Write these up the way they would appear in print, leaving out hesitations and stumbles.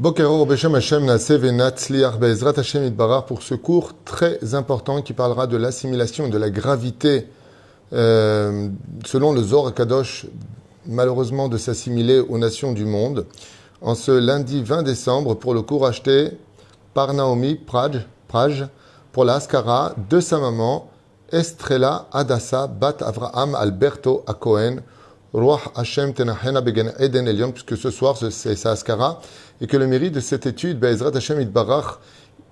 Bokeror Beshem Hashem Naseh Venatzliach Be'ezrat Hashem Itbarach pour ce cours très important qui parlera de l'assimilation et de la gravité selon le Zohar HaKadosh, malheureusement de s'assimiler aux nations du monde. En ce lundi 20 décembre, pour le cours acheté par Naomi Praj pour la Haskara de sa maman Estrella Adassa Bat Avraham Alberto Akohen Ruach Hashem Tenachena Begen Eden Elion, puisque ce soir c'est sa Haskara, et que le mérite de cette étude, Be'ezrat Hashem Itbarach,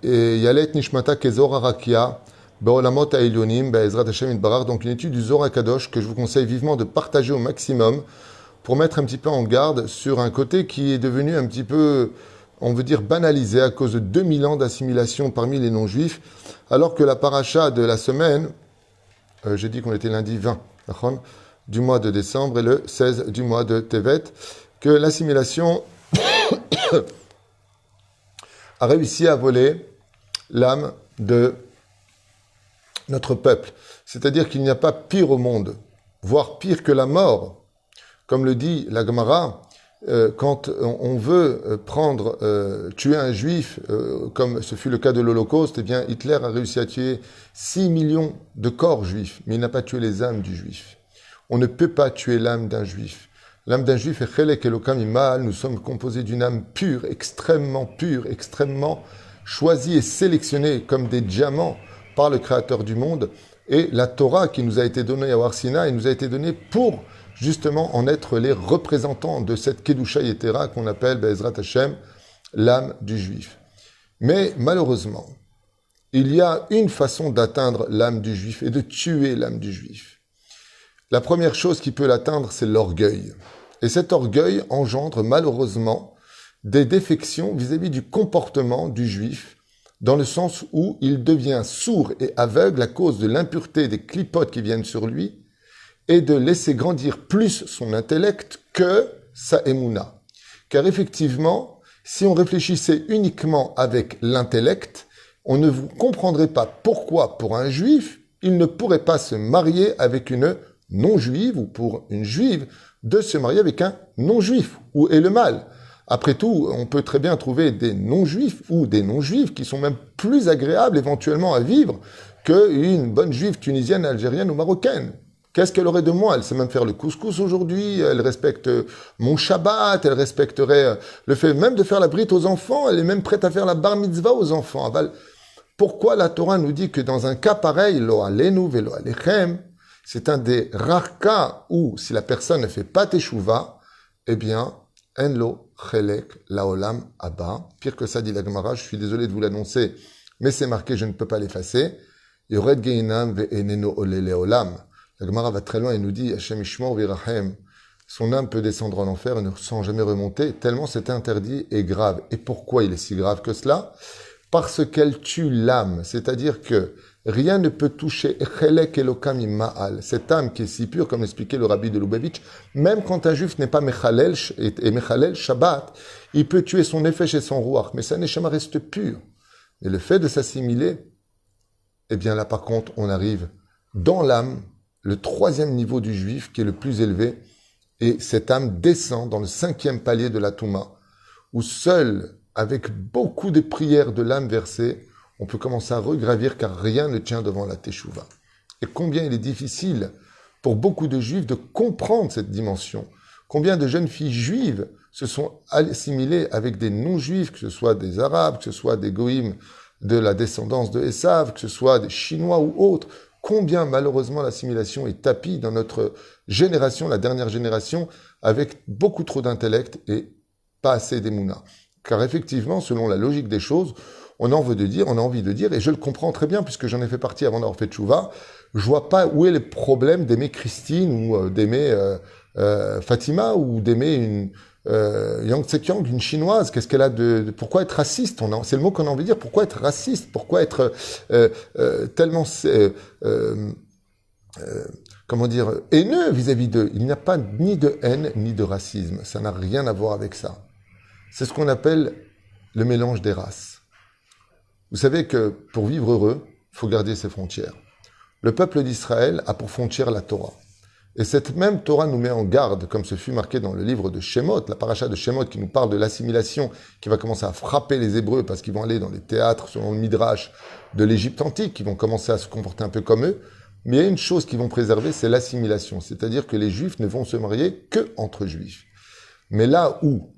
Yalet Nishmata Kezor Arakia, Be'olamot Ha'elyonim, Be'ezrat Hashem Itbarach, donc une étude du Zohar HaKadosh que je vous conseille vivement de partager au maximum pour mettre un petit peu en garde sur un côté qui est devenu un petit peu, on veut dire, banalisé à cause de 2000 ans d'assimilation parmi les non-juifs, alors que la paracha de la semaine, j'ai dit qu'on était lundi 20, du mois de décembre et le 16 du mois de Tevet, que l'assimilation a réussi à voler l'âme de notre peuple. C'est-à-dire qu'il n'y a pas pire au monde, voire pire que la mort. Comme le dit la Gemara, quand on veut tuer un juif, comme ce fut le cas de l'Holocauste, eh bien Hitler a réussi à tuer 6 millions de corps juifs, mais il n'a pas tué les âmes du juif. On ne peut pas tuer l'âme d'un juif. L'âme d'un juif est chelek elokam imal. Nous sommes composés d'une âme pure, extrêmement choisie et sélectionnée comme des diamants par le Créateur du monde. Et la Torah qui nous a été donnée à Har Sinaï nous a été donnée pour justement en être les représentants de cette Kedusha Yetera qu'on appelle Be'ezrat Hashem, l'âme du juif. Mais malheureusement, il y a une façon d'atteindre l'âme du juif et de tuer l'âme du juif. La première chose qui peut l'atteindre, c'est l'orgueil. Et cet orgueil engendre malheureusement des défections vis-à-vis du comportement du juif, dans le sens où il devient sourd et aveugle à cause de l'impureté des clipotes qui viennent sur lui et de laisser grandir plus son intellect que sa émouna. Car effectivement, si on réfléchissait uniquement avec l'intellect, on ne vous comprendrait pas pourquoi, pour un juif, il ne pourrait pas se marier avec une non-juive ou pour une juive de se marier avec un non-juif. Où est le mal? Après tout, on peut très bien trouver des non-juifs ou des non-juifs qui sont même plus agréables éventuellement à vivre qu'une bonne juive tunisienne, algérienne ou marocaine. Qu'est-ce qu'elle aurait de moi? Elle sait même faire le couscous aujourd'hui, elle respecte mon Shabbat, elle respecterait le fait même de faire la brite aux enfants, elle est même prête à faire la bar mitzvah aux enfants. Pourquoi la Torah nous dit que dans un cas pareil, lo alenu velo alechem, c'est un des rares cas où, si la personne ne fait pas teshuva, eh bien, enlo chelek laolam abba. Pire que ça, dit la Gemara, je suis désolé de vous l'annoncer, mais c'est marqué, je ne peux pas l'effacer. Yored geinam ve'eneno ole leolam. La Gemara va très loin et nous dit, Hashem ishmor v'irachem. Son âme peut descendre en enfer et ne sans jamais remonter, tellement c'est interdit et grave. Et pourquoi il est si grave que cela? Parce qu'elle tue l'âme, c'est-à-dire que rien ne peut toucher Echelek Elokam Ma'al, cette âme qui est si pure, comme l'expliquait le rabbi de Lubavitch, même quand un juif n'est pas Mechalel et Mechalel Shabbat, il peut tuer son nefesh et son ruach, mais sa neshama reste pure. Et le fait de s'assimiler, eh bien là par contre, on arrive dans l'âme, le 3e niveau du juif qui est le plus élevé, et cette âme descend dans le 5e palier de la Touma, où seul, avec beaucoup de prières de l'âme versée, on peut commencer à regravir car rien ne tient devant la Teshuvah. Et combien il est difficile pour beaucoup de juifs de comprendre cette dimension. Combien de jeunes filles juives se sont assimilées avec des non-juifs, que ce soit des arabes, que ce soit des goïms de la descendance de Esav, que ce soit des chinois ou autres. Combien malheureusement l'assimilation est tapie dans notre génération, la dernière génération, avec beaucoup trop d'intellect et pas assez d'émouna. Car effectivement, selon la logique des choses, on a envie de dire, et je le comprends très bien puisque j'en ai fait partie avant d'avoir fait tchouva, je vois pas où est le problème d'aimer Christine ou d'aimer Fatima ou d'aimer une Yang Tsekiang, une chinoise. Qu'est-ce qu'elle a pourquoi être raciste? C'est le mot qu'on a envie de dire. Pourquoi être raciste? Pourquoi être tellement haineux vis-à-vis d'eux? Il n'y a pas ni de haine ni de racisme. Ça n'a rien à voir avec ça. C'est ce qu'on appelle le mélange des races. Vous savez que pour vivre heureux, il faut garder ses frontières. Le peuple d'Israël a pour frontière la Torah. Et cette même Torah nous met en garde, comme ce fut marqué dans le livre de Shemot, la paracha de Shemot qui nous parle de l'assimilation qui va commencer à frapper les Hébreux parce qu'ils vont aller dans les théâtres, selon le Midrash, de l'Égypte antique, qui vont commencer à se comporter un peu comme eux. Mais il y a une chose qu'ils vont préserver, c'est l'assimilation. C'est-à-dire que les Juifs ne vont se marier que entre Juifs. Mais là où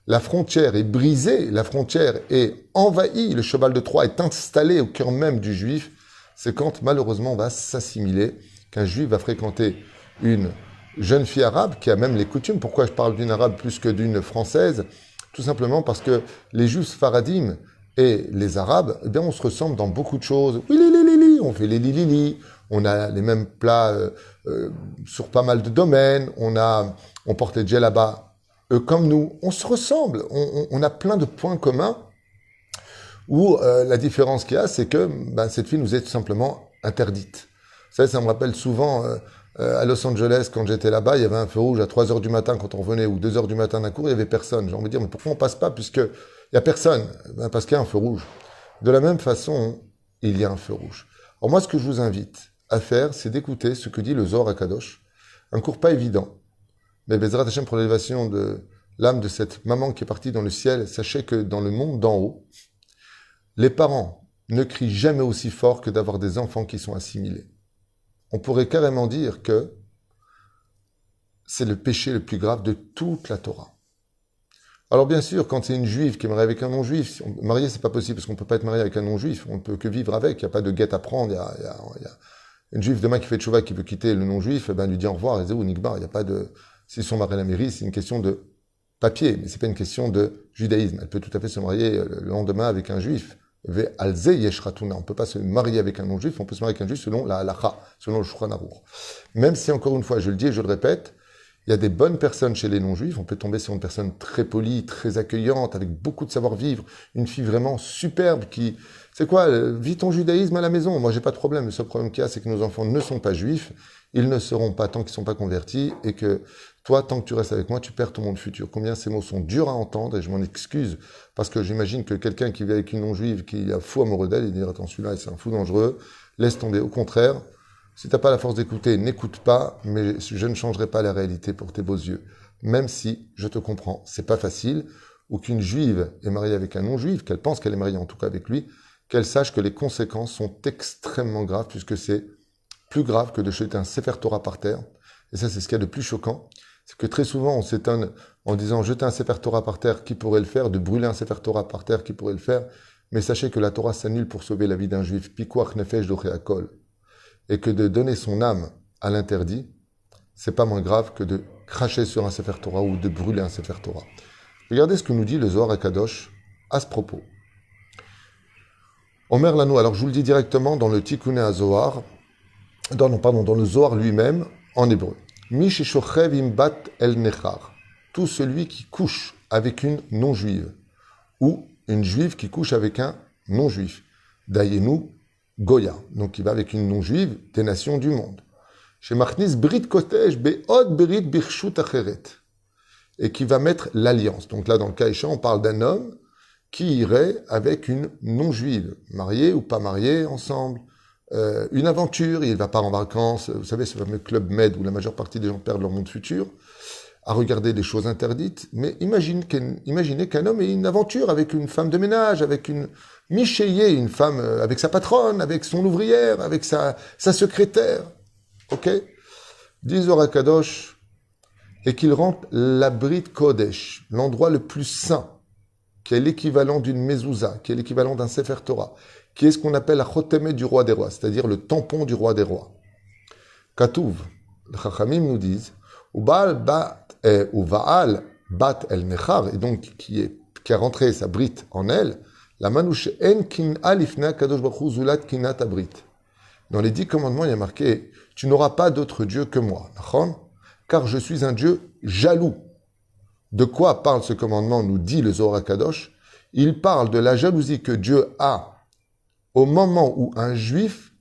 la frontière est brisée, la frontière est envahie, le cheval de Troie est installé au cœur même du Juif, c'est quand malheureusement on va s'assimiler, qu'un Juif va fréquenter une jeune fille arabe qui a même les coutumes. Pourquoi je parle d'une arabe plus que d'une française? Tout simplement parce que les Juifs faradim et les arabes, eh bien, on se ressemble dans beaucoup de choses. Oui, on fait les lili, on a les mêmes plats sur pas mal de domaines, on porte les djellabas comme nous. On se ressemble, on a plein de points communs où la différence qu'il y a, c'est que cette fille nous est tout simplement interdite. Ça me rappelle souvent à Los Angeles, quand j'étais là-bas, il y avait un feu rouge à 3 heures du matin quand on revenait, ou 2 heures du matin d'un cours, il y avait personne. J'ai envie de dire, mais pourquoi on passe pas puisque il y a personne? Parce qu'il y a un feu rouge. De la même façon, il y a un feu rouge. Alors moi, ce que je vous invite à faire, c'est d'écouter ce que dit le Zohar HaKadosh. Un cours pas évident. Mais Bezrat Hashem, pour l'élévation de l'âme de cette maman qui est partie dans le ciel, sachez que dans le monde d'en haut, les parents ne crient jamais aussi fort que d'avoir des enfants qui sont assimilés. On pourrait carrément dire que c'est le péché le plus grave de toute la Torah. Alors bien sûr, quand c'est une juive qui est mariée avec un non-juif, marié c'est pas possible parce qu'on peut pas être marié avec un non-juif, on ne peut que vivre avec, il n'y a pas de guette à prendre, il y a une juive demain qui fait tchouva qui veut quitter le non-juif, lui dit au revoir, et Nikbar, il n'y a pas de... S'ils sont mariés à la mairie, c'est une question de papier, mais c'est pas une question de judaïsme. Elle peut tout à fait se marier le lendemain avec un juif. On ne peut pas se marier avec un non-juif, on peut se marier avec un juif selon la halacha, selon le Shulchan Aruch. Même si, encore une fois, je le dis et je le répète, il y a des bonnes personnes chez les non-juifs, on peut tomber sur une personne très polie, très accueillante, avec beaucoup de savoir-vivre, une fille vraiment superbe qui, c'est quoi, vis ton judaïsme à la maison. Moi, j'ai pas de problème. Le seul problème qu'il y a, c'est que nos enfants ne sont pas juifs, ils ne seront pas tant qu'ils ne sont pas convertis, et que toi, tant que tu restes avec moi, tu perds ton monde futur. Combien ces mots sont durs à entendre, et je m'en excuse, parce que j'imagine que quelqu'un qui vit avec une non-juive, qui est fou amoureux d'elle, il dira, attends, celui-là, c'est un fou dangereux, laisse tomber. Au contraire, si t'as pas la force d'écouter, n'écoute pas, mais je ne changerai pas la réalité pour tes beaux yeux. Même si, je te comprends, c'est pas facile, ou qu'une juive est mariée avec un non-juif, qu'elle pense qu'elle est mariée en tout cas avec lui, qu'elle sache que les conséquences sont extrêmement graves, puisque c'est plus grave que de jeter un Sefer Torah par terre. Et ça, c'est ce qu'il y a de plus choquant. C'est que très souvent, on s'étonne en disant jeter un Sefer Torah par terre, qui pourrait le faire? De brûler un Sefer Torah par terre, qui pourrait le faire? Mais sachez que la Torah s'annule pour sauver la vie d'un juif. Pikuach nefesh docheakol. Et que de donner son âme à l'interdit, c'est pas moins grave que de cracher sur un Sefer Torah ou de brûler un Sefer Torah. Regardez ce que nous dit le Zohar HaKadosh à ce propos. Omer Lano, alors je vous le dis directement dans le Tikkuné HaZohar, dans le Zohar lui-même, en hébreu. Mishishochev imbat el nechar. Tout celui qui couche avec une non-juive, ou une juive qui couche avec un non-juif. Dayenu Goya, donc il va avec une non-juive des nations du monde. Chez Machnis Brit Kotesh Be'od Brit Birshut Acheret. Et qui va mettre l'alliance. Donc là, dans le cas échéant, on parle d'un homme qui irait avec une non-juive, mariée ou pas mariée ensemble. Une aventure, il va pas en vacances, vous savez, ce fameux club Med où la majeure partie des gens perdent leur monde futur, à regarder des choses interdites, mais imaginez qu'un homme ait une aventure avec une femme de ménage, avec une Michéier, une femme avec sa patronne, avec son ouvrière, avec sa secrétaire. Ok? Dit Zohar HaKadosh, et qu'il rentre la Brit Kodesh, l'endroit le plus saint, qui est l'équivalent d'une mezouza, qui est l'équivalent d'un Sefer Torah, qui est ce qu'on appelle la Chotemet du roi des rois, c'est-à-dire le tampon du roi des rois. Katouv, les Chachamim nous disent, Uvaal bat el nechar, et donc qui a rentré sa brite en elle, la manouche en kin alifna kadosh baruch zulat kinat abrit. Dans les 10 commandements, il y a marqué, tu n'auras pas d'autre Dieu que moi, car je suis un Dieu jaloux. De quoi parle ce commandement, nous dit le Zohar HaKadosh? Il parle de la jalousie que Dieu a au moment où un juif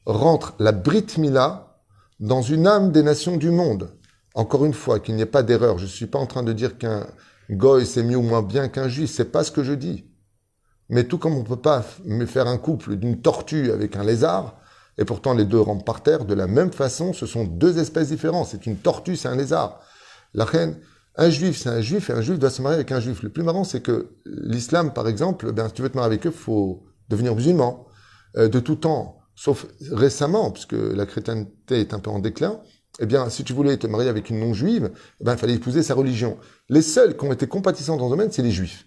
rentre la Brit Mila dans une âme des nations du monde. Encore une fois, qu'il n'y ait pas d'erreur, je ne suis pas en train de dire qu'un goy c'est mieux ou moins bien qu'un juif, c'est pas ce que je dis. Mais tout comme on ne peut pas me faire un couple d'une tortue avec un lézard, Et pourtant, les deux rampent par terre de la même façon. Ce sont deux espèces différentes. C'est une tortue, c'est un lézard. La reine, un juif, c'est un juif, et un juif doit se marier avec un juif. Le plus marrant, c'est que l'islam, par exemple, si tu veux te marier avec eux, il faut devenir musulman. De tout temps, sauf récemment, puisque la chrétienté est un peu en déclin, eh bien, si tu voulais te marier avec une non-juive, il fallait épouser sa religion. Les seuls qui ont été compatissants dans ce domaine, c'est les juifs.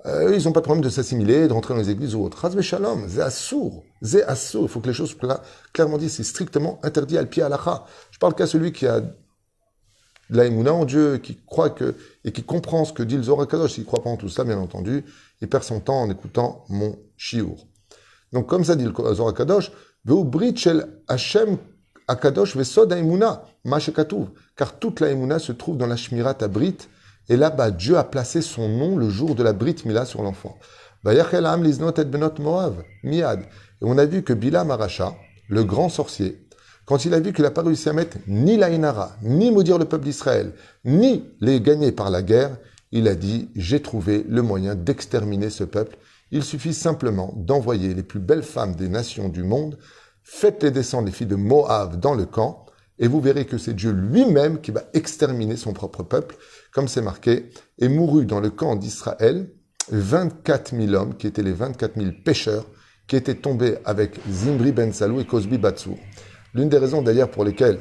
Ils n'ont pas de problème de s'assimiler, de rentrer dans les églises ou autres. Razve shalom, zé assour. Il faut que les choses soient clairement dites. C'est strictement interdit al pied halakha. Je parle qu'à celui qui a de la émouna en Dieu, qui croit et qui comprend ce que dit le Zohar Kadosh. S'il ne croit pas en tout ça, bien entendu, il perd son temps en écoutant mon chiour. Donc, comme ça dit le Zohar Kadosh, Veu brit shel Hashem Akadosh vesod haemuna, ma shekatuv. Car toute la émouna se trouve dans la Shmirat Abrit. Et là-bas, Dieu a placé son nom le jour de la Brit Mila sur l'enfant. Vayachel am liznot et benot Moav, miad. Et on a vu que Bilam Aracha, le grand sorcier, quand il a vu qu'il n'a pas réussi à mettre ni la Inara, ni maudire le peuple d'Israël, ni les gagner par la guerre, il a dit, j'ai trouvé le moyen d'exterminer ce peuple. Il suffit simplement d'envoyer les plus belles femmes des nations du monde, faites-les descendre les filles de Moab dans le camp, et vous verrez que c'est Dieu lui-même qui va exterminer son propre peuple, comme c'est marqué, et mourut dans le camp d'Israël 24 000 hommes, qui étaient les 24 000 pêcheurs, qui étaient tombés avec Zimri ben Salou et Cosbi Batsou. L'une des raisons d'ailleurs pour lesquelles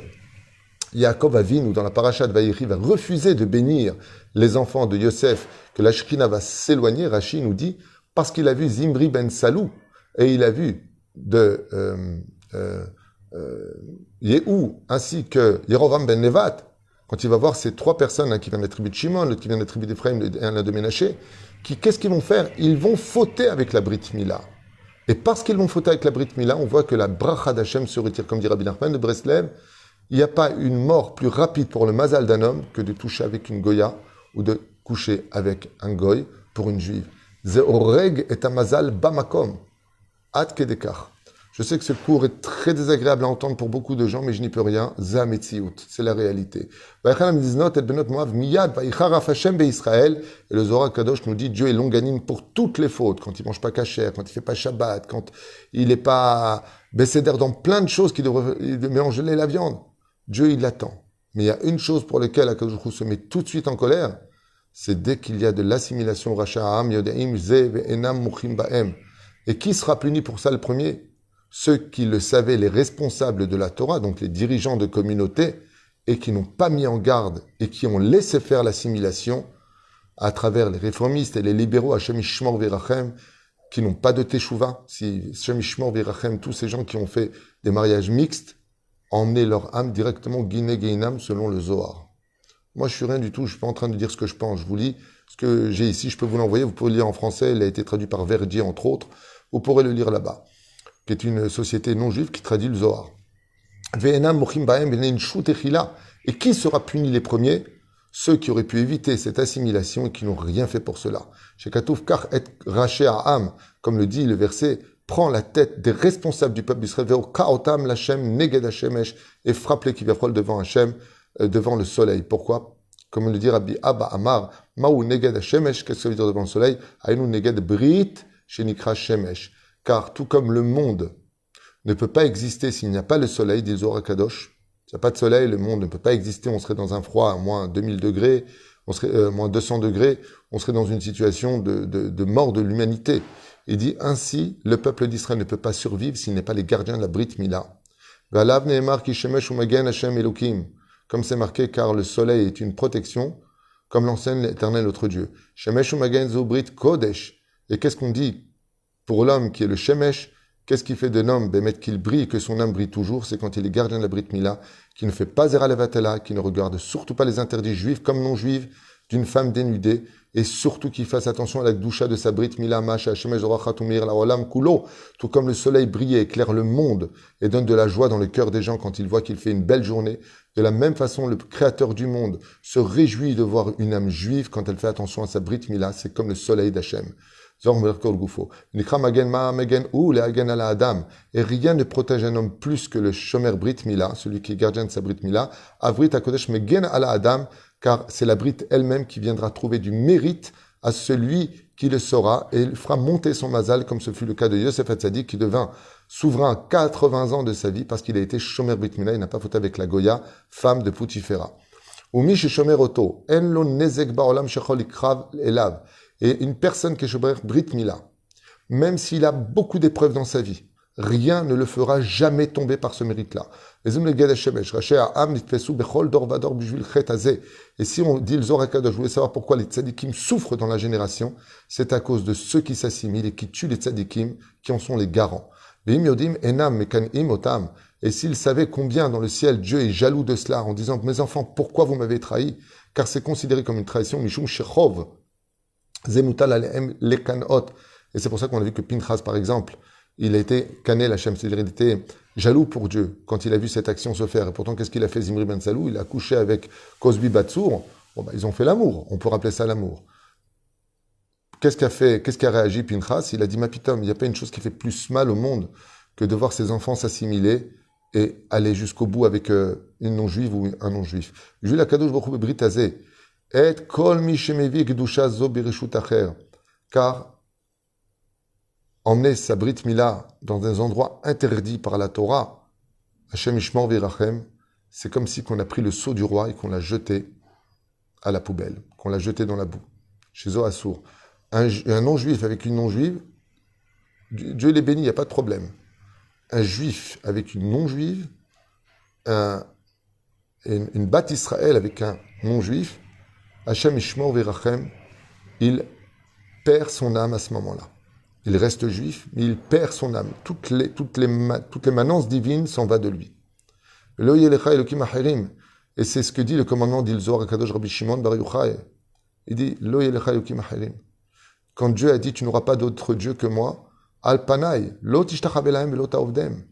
Yaakov Avinu, dans la paracha de Vaïri, va refuser de bénir les enfants de Yosef, que la Shekhinah va s'éloigner, Rashi nous dit, parce qu'il a vu Zimri ben Salou, et il a vu de Yehou, ainsi que Yerovam ben Nevat, quand il va voir ces trois personnes, qui viennent de la tribu de Shimon, l'autre qui vient de la tribu d'Ephraïm et un de Ménaché, qu'est-ce qu'ils vont faire? Ils vont fauter avec la Brit Mila. Et parce qu'ils vont fauter avec la Brit Mila, on voit que la bracha d'Hachem se retire, comme dit Rabbi Nachman de Breslev. Il n'y a pas une mort plus rapide pour le mazal d'un homme que de toucher avec une goya ou de coucher avec un goy pour une juive. Ze oreg et amazal bamakom. Ad kedekar. Je sais que ce cours est très désagréable à entendre pour beaucoup de gens, mais je n'y peux rien. Za metziut, c'est la réalité. Et le Zohar Kadosh nous dit Dieu est longanime pour toutes les fautes. Quand il mange pas kasher, quand il fait pas Shabbat, quand il n'est pas bécédère dans plein de choses qui devraient mélanger la viande. Dieu, il l'attend. Mais il y a une chose pour laquelle Akadosh se met tout de suite en colère, c'est dès qu'il y a de l'assimilation Racha'am, Yodeim, Ze, Enam, Muchim, Ba'em. Et qui sera puni pour ça le premier? Ceux qui le savaient, les responsables de la Torah, donc les dirigeants de communauté, et qui n'ont pas mis en garde et qui ont laissé faire l'assimilation à travers les réformistes et les libéraux, Hashem Yishmor Virachem, qui n'ont pas de teshuva. Si Hashem Yishmor Virachem, tous ces gens qui ont fait des mariages mixtes, emmener leur âme directement Guiné Geinam selon le Zohar. Moi, je suis rien du tout, je suis pas en train de dire ce que je pense. Je vous lis ce que j'ai ici, je peux vous l'envoyer, vous pouvez le lire en français, il a été traduit par Verdier, entre autres. Vous pourrez le lire là-bas, qui est une société non-juive qui traduit le Zohar. Et qui sera puni les premiers? Ceux qui auraient pu éviter cette assimilation et qui n'ont rien fait pour cela. Chez Katouf, kar et raché Am, comme le dit le verset, prend la tête des responsables du peuple d'Israël, kaotam lachem neged hashemesh, et frappe-les qui viennent devant Hachem, devant le soleil. Pourquoi? Comme le dit Rabbi Abba Amar, maou neged hashemesh, qu'est-ce que ça veut dire devant le soleil? Aïnou neged brit, shenikra shemesh. Car tout comme le monde ne peut pas exister s'il n'y a pas le soleil, dit le Zohar Kadosh. S'il n'y a pas de soleil, le monde ne peut pas exister. On serait dans un froid à moins 2000 degrés, on serait moins 200 degrés, on serait dans une situation de mort de l'humanité. Il dit ainsi, le peuple d'Israël ne peut pas survivre s'il n'est pas les gardiens de la Brit Mila. Comme c'est marqué, car le soleil est une protection, comme l'enseigne l'Éternel notre Dieu. Shemesh umagen zo brit kodesh. Et qu'est-ce qu'on dit pour l'homme qui est le Shemesh? Qu'est-ce qui fait de l'homme, Bémet, qu'il brille, que son âme brille toujours? C'est quand il est gardien de la Brit Mila, qui ne fait pas Zera Levatela, qui ne regarde surtout pas les interdits juifs comme non juifs d'une femme dénudée, et surtout qu'il fasse attention à la doucha de sa Brit Mila, Masha, Shemesh, Zorachatumir, la Olam, Kulo, tout comme le soleil brille et éclaire le monde et donne de la joie dans le cœur des gens quand il voit qu'il fait une belle journée. De la même façon, le créateur du monde se réjouit de voir une âme juive quand elle fait attention à sa Brit Mila, c'est comme le soleil d'Hachem. Et rien ne protège un homme plus que le shomer Brit Mila, celui qui est gardien de sa Brit Mila, Avrit HaKodesh Megen ala Adam, car c'est la Brit elle-même qui viendra trouver du mérite à celui qui le saura et il fera monter son mazal, comme ce fut le cas de Yosef Hatzadik, qui devint souverain 80 ans de sa vie parce qu'il a été Shomer Brit Mila, il n'a pas fauté avec la Goya, femme de Poutifera. Umi Shomer Oto, En lo nezek baolam shechol ikrav elav. Et une personne qui est Shomer Brit Mila, même s'il a beaucoup d'épreuves dans sa vie, rien ne le fera jamais tomber par ce mérite-là. Et si on dit le Zohar HaKadosh, je voulais savoir pourquoi les tzadikim souffrent dans la génération, c'est à cause de ceux qui s'assimilent et qui tuent les tzadikim, qui en sont les garants. Et s'ils savaient combien dans le ciel Dieu est jaloux de cela, en disant, mes enfants, pourquoi vous m'avez trahi? Car c'est considéré comme une trahison, Mishum Shechov, Zemutal Alehem Lekanot. Et c'est pour ça qu'on a vu que Pinchas, par exemple, il a été Kanel Hashem, c'est-à-dire il était jaloux pour Dieu quand il a vu cette action se faire. Et pourtant, qu'est-ce qu'il a fait Zimri Ben Salou? Il a couché avec Cosbi Batsour. Bon, ils ont fait l'amour. On peut rappeler ça l'amour. Qu'est-ce qu'a réagi Pinchas? Il a dit, ma pitom, il n'y a pas une chose qui fait plus mal au monde que de voir ses enfants s'assimiler et aller jusqu'au bout avec une non-juive ou un non-juif. Jules Akadosh Baruch Hu Britazé, et kol mi shemevi kedusha zo birishut acher. Car emmener sa Brit Mila dans des endroits interdits par la Torah, Hashem Ishmor Virachem, c'est comme si qu'on a pris le sceau du roi et qu'on l'a jeté à la poubelle, qu'on l'a jeté dans la boue. Chez Zoassour, un non-juif avec une non-juive, Dieu les bénit, il n'y a pas de problème. Un juif avec une non-juive, une bat Israël avec un non-juif, Hashem Ishmor Virachem, il perd son âme à ce moment-là. Il reste juif, mais il perd son âme. Toutes les manances divines s'en va de lui. Et c'est ce que dit le commandement d'Ilzoar Akadosh Rabbi Shimon Bar Yochai. Il dit, Lo yelecha elokim acherim. Quand Dieu a dit, tu n'auras pas d'autre Dieu que moi, Al panai, lo tishtachaveh lahem velo ta'ovdem.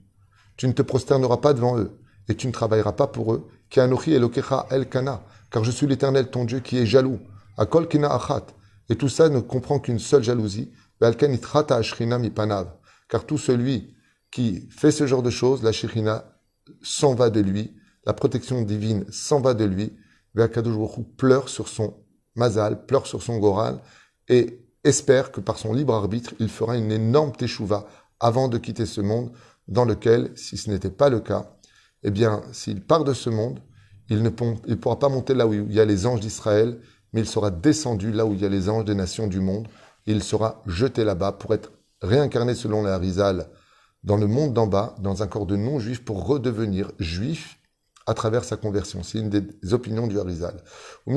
Tu ne te prosterneras pas devant eux, et tu ne travailleras pas pour eux, ki anochi elokecha el kana, car je suis l'Éternel, ton Dieu, qui est jaloux. Akol kina achat. Et tout ça ne comprend qu'une seule jalousie, car tout celui qui fait ce genre de choses, la Shekhinah s'en va de lui, la protection divine s'en va de lui, Akadosh Baruch Hu pleure sur son mazal, pleure sur son goral, et espère que par son libre arbitre, il fera une énorme teshuva avant de quitter ce monde, dans lequel, si ce n'était pas le cas, eh bien, s'il part de ce monde, il ne pourra pas monter là où il y a les anges d'Israël, mais il sera descendu là où il y a les anges des nations du monde, il sera jeté là-bas pour être réincarné selon la Harizal dans le monde d'en bas, dans un corps de non-juif, pour redevenir juif à travers sa conversion. C'est une des opinions du Harizal. Il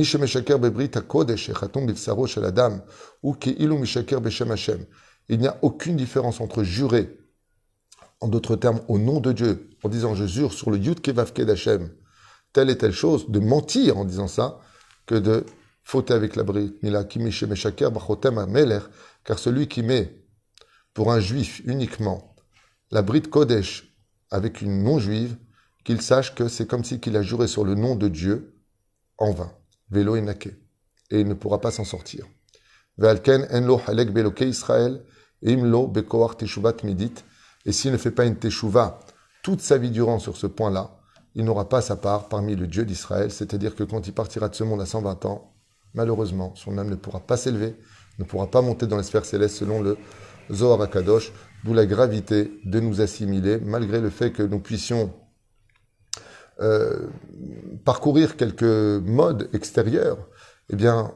n'y a aucune différence entre jurer, en d'autres termes, au nom de Dieu, en disant je jure sur le Yud Kevavke d'Hachem, telle et telle chose, de mentir en disant ça, que de fauter avec la Brit Mila, car celui qui met pour un juif uniquement la Brit Kodesh avec une non-juive, qu'il sache que c'est comme si qu'il a juré sur le nom de Dieu en vain. Velo enake. Et il ne pourra pas s'en sortir. Ve'alken en lo halek beloke Israël, imlo bekoar teshuvat midit. Et s'il ne fait pas une teshuva toute sa vie durant sur ce point-là, il n'aura pas sa part parmi le Dieu d'Israël, c'est-à-dire que quand il partira de ce monde à 120 ans, malheureusement, son âme ne pourra pas s'élever, ne pourra pas monter dans les sphères célestes selon le Zohar HaKadosh, d'où la gravité de nous assimiler, malgré le fait que nous puissions parcourir quelques modes extérieurs, eh bien,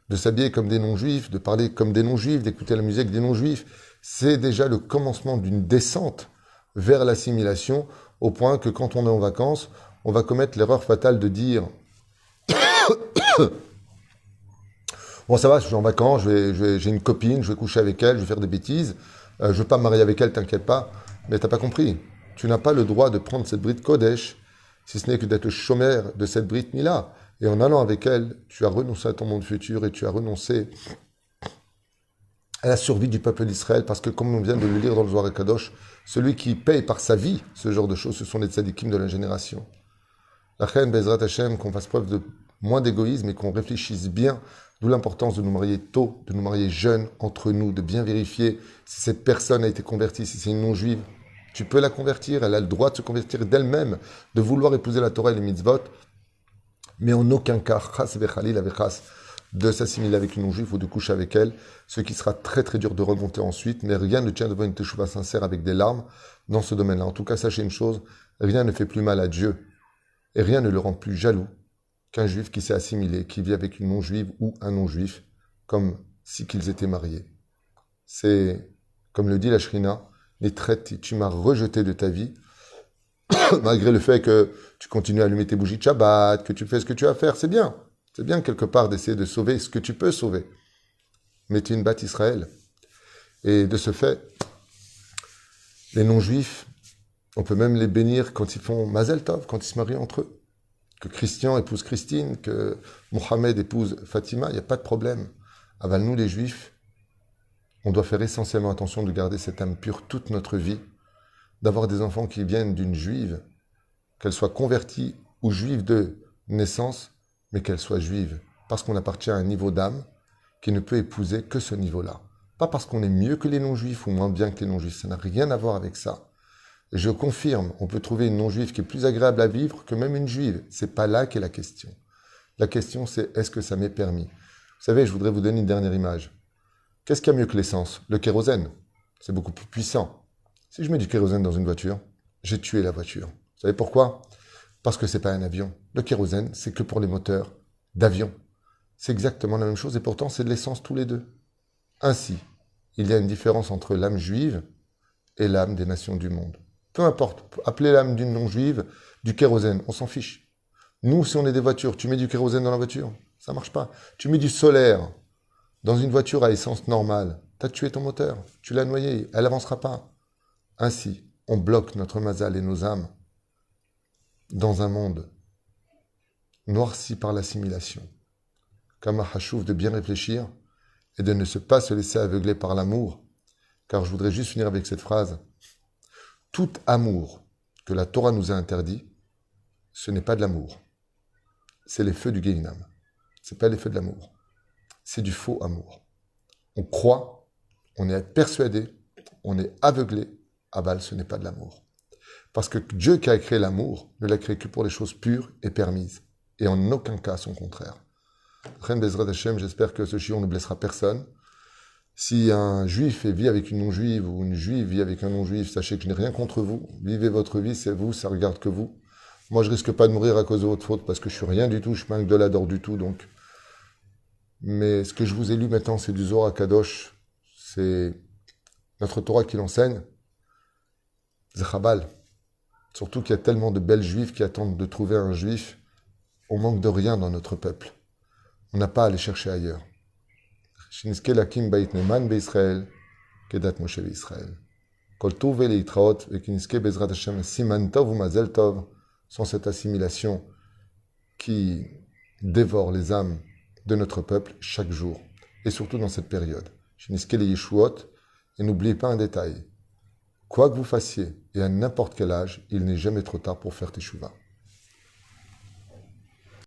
de s'habiller comme des non-juifs, de parler comme des non-juifs, d'écouter la musique des non-juifs, c'est déjà le commencement d'une descente vers l'assimilation, au point que quand on est en vacances, on va commettre l'erreur fatale de dire bon, ça va, je suis en vacances, j'ai une copine, je vais coucher avec elle, je vais faire des bêtises, je ne veux pas me marier avec elle, t'inquiète pas. Mais tu n'as pas compris. Tu n'as pas le droit de prendre cette Brit Kodesh, si ce n'est que d'être chômeur de cette Brit Mila. Et en allant avec elle, tu as renoncé à ton monde futur et tu as renoncé à la survie du peuple d'Israël, parce que comme on vient de le lire dans le Zohar HaKadosh, celui qui paye par sa vie ce genre de choses, ce sont les tzadikim de la génération. La reine Bezrat Hashem, qu'on fasse preuve de moins d'égoïsme et qu'on réfléchisse bien, d'où l'importance de nous marier tôt, de nous marier jeunes entre nous, de bien vérifier si cette personne a été convertie, si c'est une non-juive. Tu peux la convertir, elle a le droit de se convertir d'elle-même, de vouloir épouser la Torah et les mitzvot, mais en aucun cas, chas vechalil avechas, de s'assimiler avec une non-juive ou de coucher avec elle, ce qui sera très très dur de remonter ensuite, mais rien ne tient devant une teshuva sincère avec des larmes dans ce domaine-là. En tout cas, sachez une chose, rien ne fait plus mal à Dieu et rien ne le rend plus jaloux qu'un juif qui s'est assimilé, qui vit avec une non-juive ou un non-juif, comme si qu'ils étaient mariés. C'est, comme le dit la Shrina, Nitret, tu m'as rejeté de ta vie, malgré le fait que tu continues à allumer tes bougies de Shabbat, que tu fais ce que tu as à faire, c'est bien. C'est bien quelque part d'essayer de sauver ce que tu peux sauver. Mais tu es une batte Israël. Et de ce fait, les non-juifs, on peut même les bénir quand ils font Mazel Tov, quand ils se marient entre eux. Que Christian épouse Christine, que Mohamed épouse Fatima, il n'y a pas de problème. Aval nous les juifs, on doit faire essentiellement attention de garder cette âme pure toute notre vie, d'avoir des enfants qui viennent d'une juive, qu'elle soit convertie ou juive de naissance, mais qu'elle soit juive, parce qu'on appartient à un niveau d'âme qui ne peut épouser que ce niveau-là. Pas parce qu'on est mieux que les non-juifs ou moins bien que les non-juifs, ça n'a rien à voir avec ça. Et je confirme, on peut trouver une non-juive qui est plus agréable à vivre que même une juive. C'est pas là qu'est la question. La question c'est, est-ce que ça m'est permis? Vous savez, je voudrais vous donner une dernière image. Qu'est-ce qu'il y a mieux que l'essence? Le kérosène. C'est beaucoup plus puissant. Si je mets du kérosène dans une voiture, j'ai tué la voiture. Vous savez pourquoi? Parce que c'est pas un avion. Le kérosène, c'est que pour les moteurs d'avion. C'est exactement la même chose et pourtant c'est de l'essence tous les deux. Ainsi, il y a une différence entre l'âme juive et l'âme des nations du monde. Peu importe, appelez l'âme d'une non-juive du kérosène, on s'en fiche. Nous, si on est des voitures, tu mets du kérosène dans la voiture, ça marche pas. Tu mets du solaire dans une voiture à essence normale, tu as tué ton moteur, tu l'as noyé, elle avancera pas. Ainsi, on bloque notre mazal et nos âmes dans un monde noirci par l'assimilation. Kama Hashouf de bien réfléchir et de ne pas se laisser aveugler par l'amour, car je voudrais juste finir avec cette phrase. Tout amour que la Torah nous a interdit, ce n'est pas de l'amour. C'est les feux du Gehinam. Ce n'est pas les feux de l'amour. C'est du faux amour. On croit, on est persuadé, on est aveuglé. Aval, ce n'est pas de l'amour. Parce que Dieu qui a créé l'amour ne l'a créé que pour les choses pures et permises. Et en aucun cas son contraire. Ren Bezrat Hashem, j'espère que ce shiur ne blessera personne. Si un juif vit avec une non-juive ou une juive vit avec un non-juif, sachez que je n'ai rien contre vous. Vivez votre vie, c'est vous, ça regarde que vous. Moi, je risque pas de mourir à cause de votre faute parce que je suis rien du tout, je suis pas un Gdolador du tout. Donc. Mais ce que je vous ai lu maintenant, c'est du Zohar Kadosh. C'est notre Torah qui l'enseigne. Zechabal. Surtout qu'il y a tellement de belles juives qui attendent de trouver un juif. On manque de rien dans notre peuple. On n'a pas à aller chercher ailleurs. Shinske lakim bait neman beIsraël, kedat Moshe beIsraël. Kol tov leitraot vekinske bezrat Hashem siman tov umazel tov, sans cette assimilation qui dévore les âmes de notre peuple chaque jour, et surtout dans cette période. Shinske le yeshuot, et n'oubliez pas un détail. Quoi que vous fassiez, et à n'importe quel âge, il n'est jamais trop tard pour faire teshuva.